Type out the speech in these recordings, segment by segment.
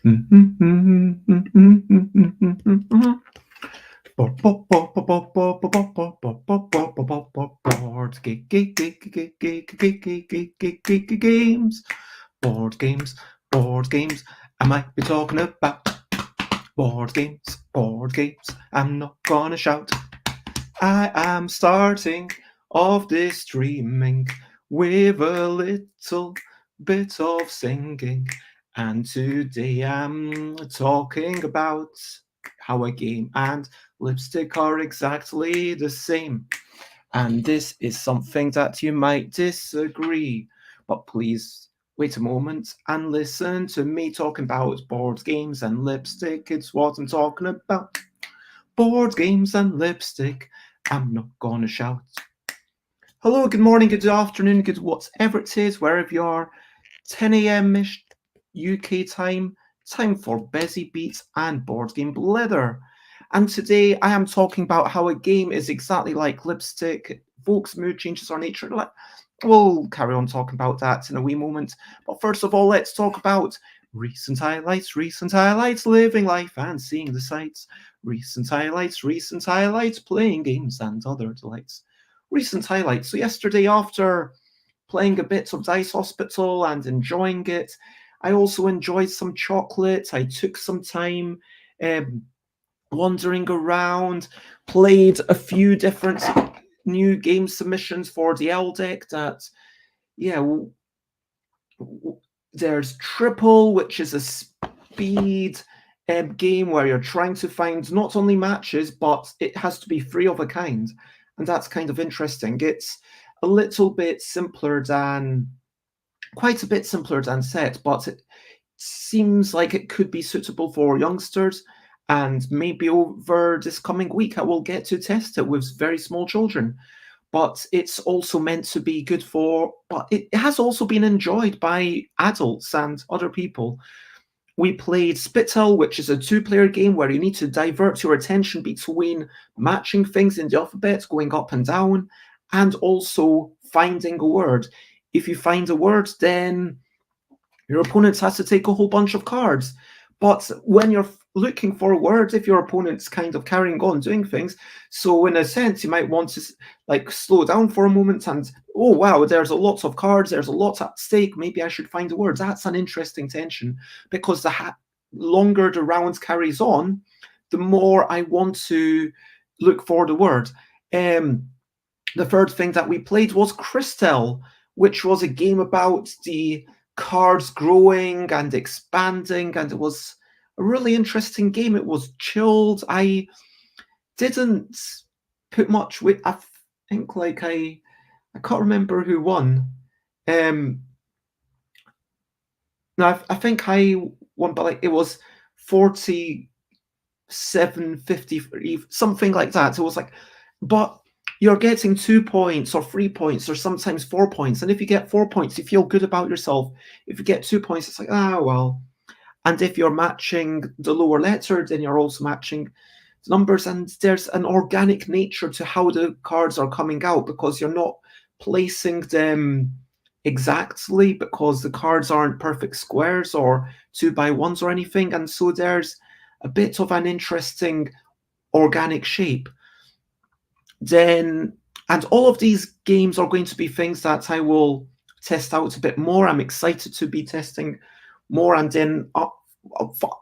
Games, board games, board games. I might be talking about board games, board games. I'm not gonna shout. I am starting off this streaming with a little bit of singing. And today I'm talking about how a game and lipstick are exactly the same. And this is something that you might disagree, but please wait a moment and listen to me talking about board games and lipstick. It's what I'm talking about. Board games and lipstick. I'm not gonna shout. Hello, good morning, good afternoon, good whatever it is, wherever you are. 10 a.m.-ish UK time for Busy Beats and Board Game Blether. And today I am talking about how a game is exactly like lipstick. Evokes mood changes our nature. We'll carry on talking about that in a wee moment. But first of all, let's talk about recent highlights, living life and seeing the sights. Recent highlights, playing games and other delights. Recent highlights. So yesterday, after playing a bit of Dice Hospital and enjoying it, I also enjoyed some chocolate. I took some time wandering around, played a few different new game submissions for the L deck that, there's Triple, which is a speed game where you're trying to find not only matches, but it has to be three of a kind. And that's kind of interesting. It's a little bit simpler than, quite a bit simpler than Set, but it seems like it could be suitable for youngsters. And maybe over this coming week, I will get to test it with very small children. But it's also meant to be good for, but it has also been enjoyed by adults and other people. We played Spittle, which is a two-player game where you need to divert your attention between matching things in the alphabet, going up and down, and also finding a word. If you find a word, then your opponent has to take a whole bunch of cards. But when you're looking for a word, if your opponent's kind of carrying on doing things, so in a sense, you might want to slow down for a moment and, oh wow, there's a lot of cards, there's a lot at stake, maybe I should find a word. That's an interesting tension, because the longer the round carries on, the more I want to look for the word. The third thing that we played was Crystal, which was a game about the cards growing and expanding, and it was a really interesting game. It was chilled. I didn't put much weight. I think I can't remember who won. No, I think I won, but it was 47-50, something like that. It was but you're getting 2 points or 3 points or sometimes 4 points. And if you get 4 points, you feel good about yourself. If you get 2 points, it's well. And if you're matching the lower letter, then you're also matching the numbers. And there's an organic nature to how the cards are coming out, because you're not placing them exactly, because the cards aren't perfect squares or 2x1s or anything. And so there's a bit of an interesting organic shape. And all of these games are going to be things that I will test out a bit more. I'm excited to be testing more. And then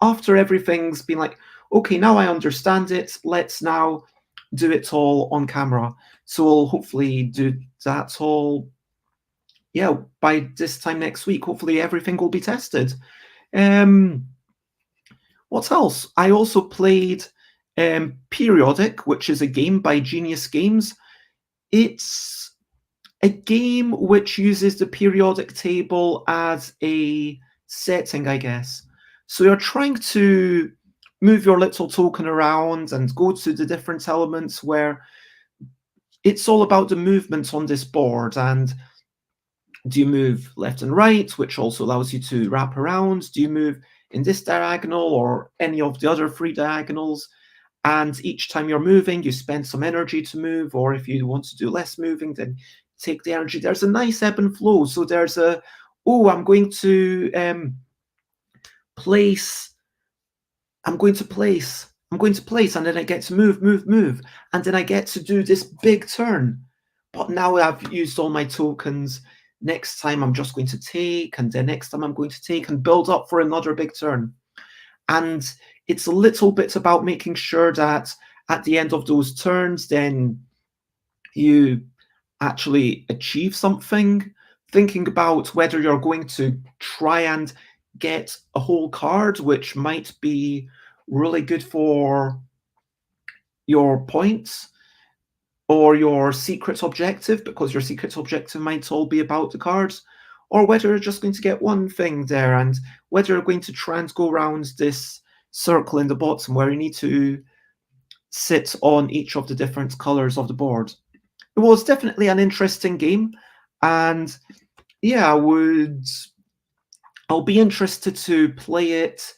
after everything's been okay, now I understand it, let's now do it all on camera. So we'll hopefully do that all, by this time next week. Hopefully everything will be tested. What else? I also played Periodic, which is a game by Genius Games. It's a game which uses the periodic table as a setting, I guess. So you're trying to move your little token around and go to the different elements where it's all about the movement on this board. And do you move left and right, which also allows you to wrap around? Do you move in this diagonal or any of the other 3 diagonals? And each time you're moving, you spend some energy to move, or if you want to do less moving, then take the energy. There's a nice ebb and flow. So there's I'm going to place I'm going to place. I'm going to place, and then I get to move, move, move, and then I get to do this big turn. But now I've used all my tokens. Next time I'm just going to take, and then next time I'm going to take and build up for another big turn. And it's a little bit about making sure that at the end of those turns, then you actually achieve something. Thinking about whether you're going to try and get a whole card, which might be really good for your points or your secret objective, because your secret objective might all be about the cards, or whether you're just going to get one thing there, and whether you're going to try and go around this circle in the bottom where you need to sit on each of the different colors of the board. It was definitely an interesting game, and yeah, I'll be interested to play it.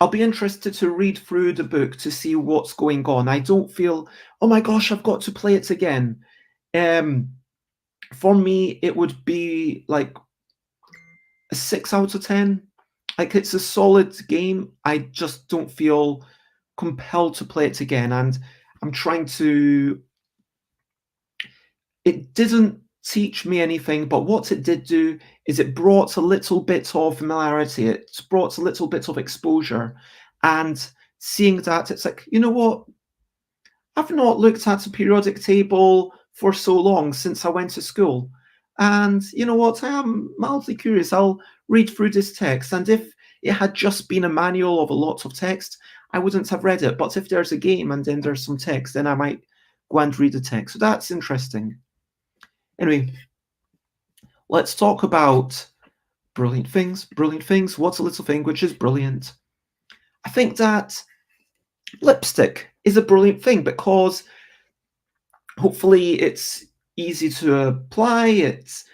I'll be interested to read through the book to see what's going on. I don't feel, oh my gosh, I've got to play it again. For me, it would be like a 6 out of 10. Like, it's a solid game. I just don't feel compelled to play it again. And I'm trying to. It didn't teach me anything, but what it did do is it brought a little bit of familiarity. It brought a little bit of exposure. And seeing that, it's like, you know what? I've not looked at a periodic table for so long since I went to school. And you know what? I am mildly curious. I'll read through this text. And if it had just been a manual of a lot of text, I wouldn't have read it. But if there's a game and then there's some text, then I might go and read the text. So that's interesting. Anyway, let's talk about brilliant things. Brilliant things. What's a little thing which is brilliant? I think that lipstick is a brilliant thing because hopefully it's easy to apply, it's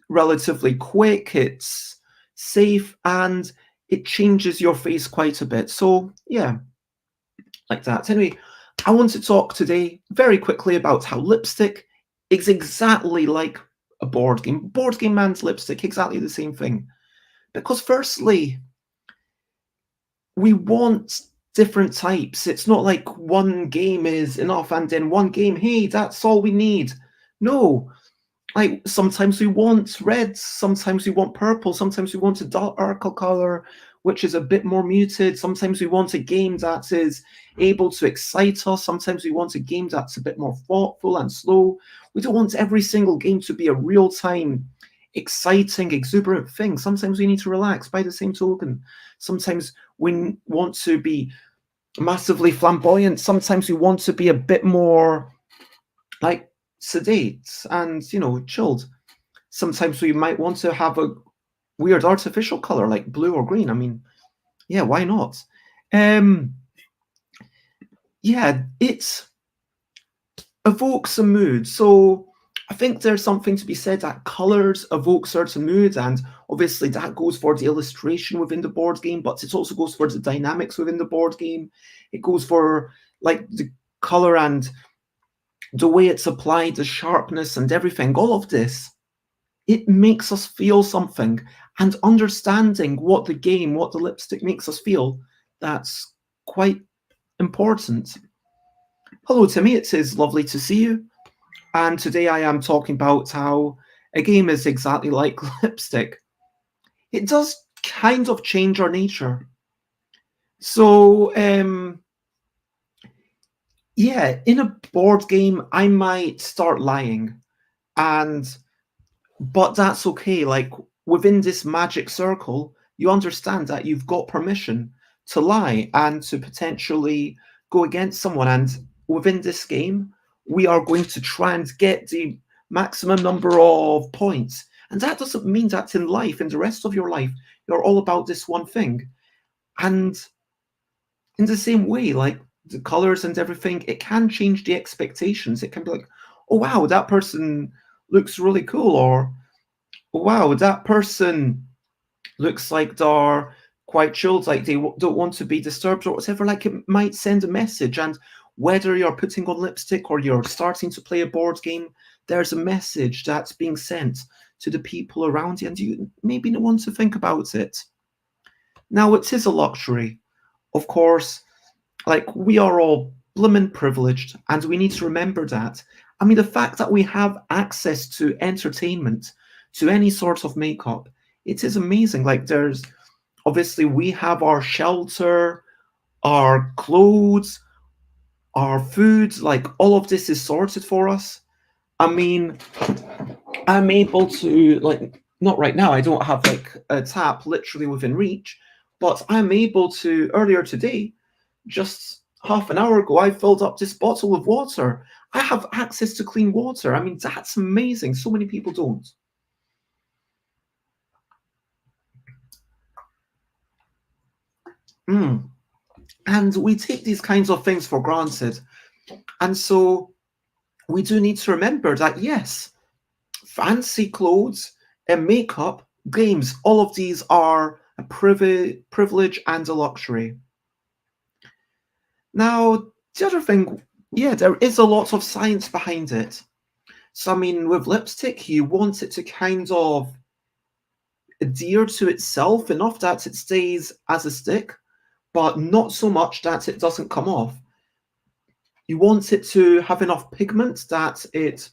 relatively quick, it's safe, and it changes your face quite a bit. So yeah, like that. Anyway, I want to talk today very quickly about how lipstick is exactly like a board game. Board game and lipstick, exactly the same thing. Because firstly, we want different types. It's not like one game is enough and then one game, hey, that's all we need. No, like sometimes we want red, sometimes we want purple, sometimes we want a darker color, which is a bit more muted. Sometimes we want a game that is able to excite us. Sometimes we want a game that's a bit more thoughtful and slow. We don't want every single game to be a real-time, exciting, exuberant thing. Sometimes we need to relax by the same token. Sometimes we want to be massively flamboyant. Sometimes we want to be a bit more like sedate and, you know, chilled. Sometimes we might want to have a weird artificial color like blue or green. I mean, yeah, why not? Yeah, it evokes a mood. So I think there's something to be said that colors evoke certain moods, and obviously that goes for the illustration within the board game, but it also goes for the dynamics within the board game. It goes for like the color and the way it's applied, the sharpness and everything. All of this, it makes us feel something, and understanding what the game, what the lipstick makes us feel, that's quite important. Hello, Timmy. It is lovely to see you. And today I am talking about how a game is exactly like lipstick. It does kind of change our nature. So, yeah, in a board game, I might start lying, but that's okay. Like within this magic circle, you understand that you've got permission to lie and to potentially go against someone. And within this game, we are going to try and get the maximum number of points. And that doesn't mean that in life, in the rest of your life, you're all about this one thing. And in the same way, like the colors and everything, it can change the expectations. It can be like, oh, wow, that person looks really cool. Or, oh, wow, that person looks like they're quite chilled, like they don't want to be disturbed or whatever. Like it might send a message. And whether you're putting on lipstick or you're starting to play a board game, there's a message that's being sent to the people around you, and you maybe want to think about it. Now, it is a luxury. Of course, like we are all blimmin' privileged, and we need to remember that. I mean, the fact that we have access to entertainment, to any sort of makeup, it is amazing. Like, there's obviously we have our shelter, our clothes, our food, like all of this is sorted for us. I mean, I'm able to, like, not right now, I don't have like a tap literally within reach, but I'm able to, earlier today, just half an hour ago, I filled up this bottle of water. I have access to clean water. I mean, that's amazing. So many people don't. Mm. And we take these kinds of things for granted. And so we do need to remember that, yes, fancy clothes and makeup, games, all of these are a privilege and a luxury. Now, the other thing, yeah, there is a lot of science behind it. So, I mean, with lipstick, you want it to kind of adhere to itself enough that it stays as a stick, but not so much that it doesn't come off. You want it to have enough pigment that it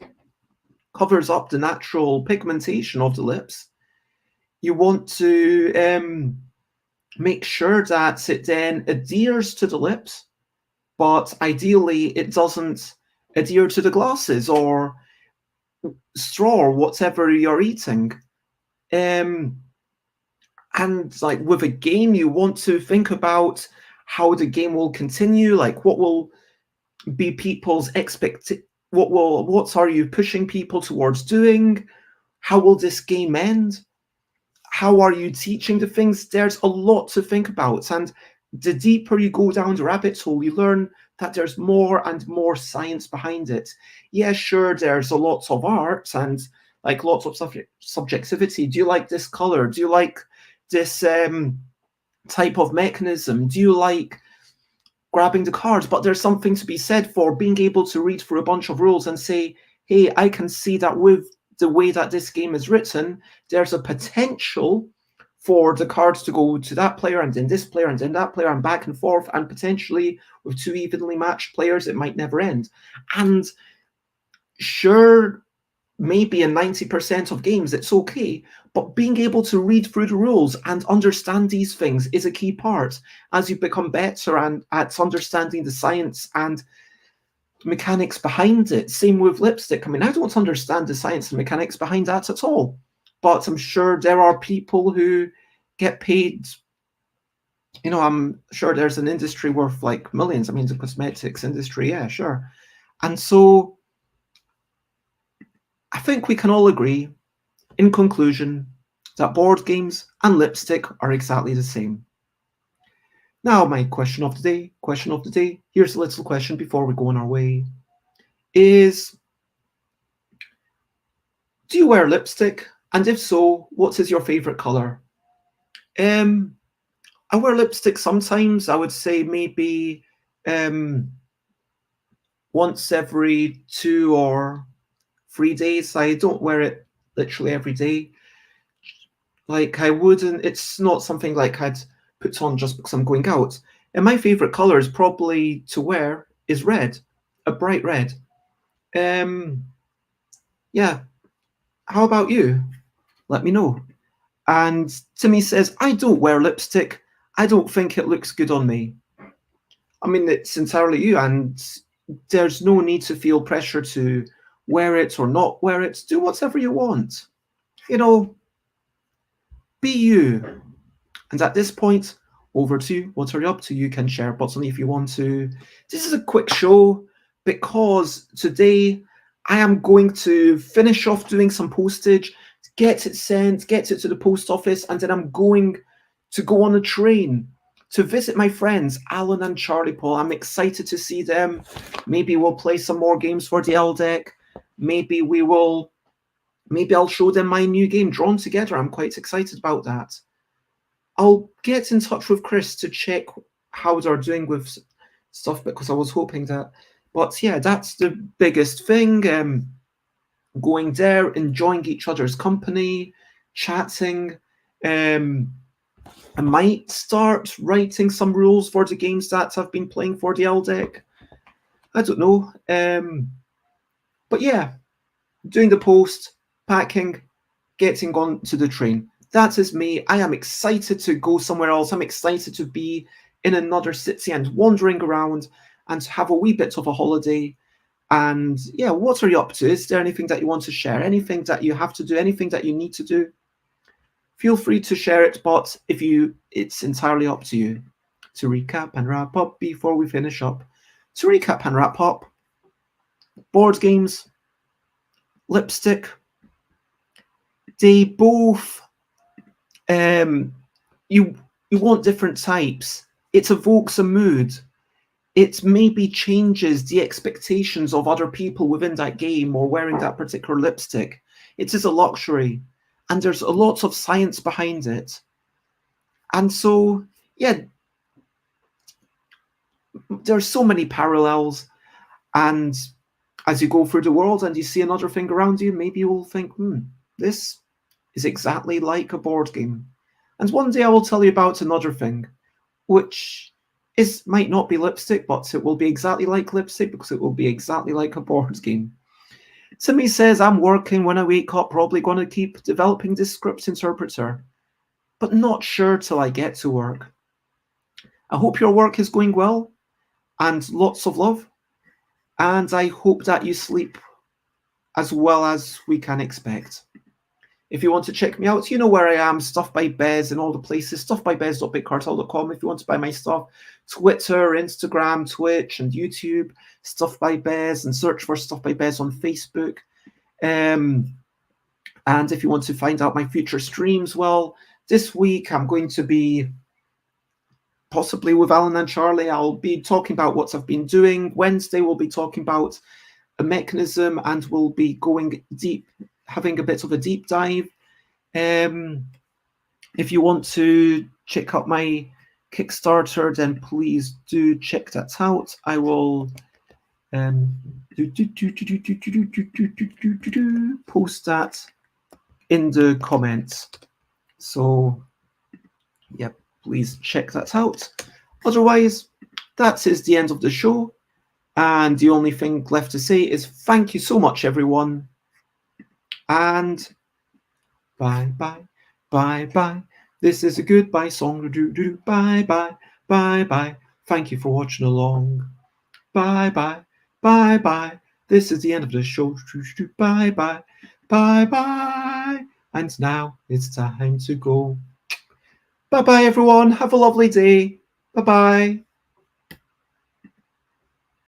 covers up the natural pigmentation of the lips. You want to make sure that it then adheres to the lips, but ideally it doesn't adhere to the glasses or straw or whatever you're eating. Um, and like with a game, you want to think about how the game will continue, like what will be people's what are you pushing people towards doing? How will this game end? How are you teaching the things? There's a lot to think about. And the deeper you go down the rabbit hole, you learn that there's more and more science behind it. Yeah, sure, there's a lot of art and like lots of subjectivity. Do you like this color? Do you like this type of mechanism? Do you like grabbing the cards? But there's something to be said for being able to read through a bunch of rules and say, hey, I can see that with the way that this game is written, there's a potential for the cards to go to that player and then this player and then that player and back and forth, and potentially with two evenly matched players, it might never end. And sure, maybe in 90% of games it's okay, but being able to read through the rules and understand these things is a key part as you become better and at understanding the science and mechanics behind it. Same with lipstick. I mean, I don't understand the science and mechanics behind that at all, but I'm sure there are people who get paid. You know, I'm sure there's an industry worth like millions. I mean, the cosmetics industry, yeah, sure. And so I think we can all agree, in conclusion, that board games and lipstick are exactly the same. Now, my question of the day, here's a little question before we go on our way, is do you wear lipstick? And if so, what is your favorite color? Um, I wear lipstick sometimes. I would say maybe um, once every 2 or 3 days. I don't wear it literally every day. Like I wouldn't. It's not something like I'd put on just because I'm going out. And my favorite color is probably to wear is red, a bright red. Um, yeah. How about you? Let me know. And Timmy says, I don't wear lipstick. I don't think it looks good on me. I mean, it's entirely you, and there's no need to feel pressure to wear it or not wear it. Do whatever you want. You know, be you. And at this point, over to you. What are you up to? You can share but only if you want to. This is a quick show because today I am going to finish off doing some postage, get it sent, get it to the post office, and then I'm going to go on a train to visit my friends, Alan and Charlie Paul. I'm excited to see them. Maybe we'll play some more games for the L deck. Maybe I'll show them my new game, Drawn Together. I'm quite excited about that. I'll get in touch with Chris to check how they're doing with stuff because I was hoping that. But yeah, that's the biggest thing. Going there, enjoying each other's company, chatting. I might start writing some rules for the games that I've been playing for the L deck. I don't know. But yeah, doing the post, packing, getting on to the train. That is me. I am excited to go somewhere else. I'm excited to be in another city and wandering around and have a wee bit of a holiday. And yeah, what are you up to? Is there anything that you want to share? Anything that you have to do? Anything that you need to do? Feel free to share it, but it's entirely up to you. To recap and wrap up before we finish up. To recap and wrap up, board games, lipstick, they both you want different types. It evokes a mood. It maybe changes the expectations of other people within that game or wearing that particular lipstick. It is a luxury, and there's a lot of science behind it. And so, yeah, there's so many parallels. And as you go through the world and you see another thing around you, maybe you will think, this is exactly like a board game. And one day I will tell you about another thing, which might not be lipstick, but it will be exactly like lipstick because it will be exactly like a board game. Timmy says, I'm working when I wake up, probably going to keep developing this script interpreter, but not sure till I get to work. I hope your work is going well and lots of love. And I hope that you sleep as well as we can expect. If you want to check me out, you know where I am, Stuff by Bez in all the places, stuffbybez.bigcartel.com if you want to buy my stuff, Twitter, Instagram, Twitch, and YouTube, Stuff by Bez, and search for Stuff by Bez on Facebook. And if you want to find out my future streams, well, this week I'm going to be possibly with Alan and Charlie. I'll be talking about what I've been doing. Wednesday we'll be talking about a mechanism and we'll be going deep, having a bit of a deep dive. If you want to check out my Kickstarter, then please do check that out. I will post that in the comments. So, yeah, please check that out. Otherwise, that is the end of the show. And the only thing left to say is thank you so much, everyone. And bye, bye, bye, bye. This is a goodbye song. Bye, bye, bye, bye. Thank you for watching along. Bye, bye, bye, bye. This is the end of the show. Bye, bye, bye, bye. And now it's time to go. Bye, bye, everyone. Have a lovely day. Bye, bye.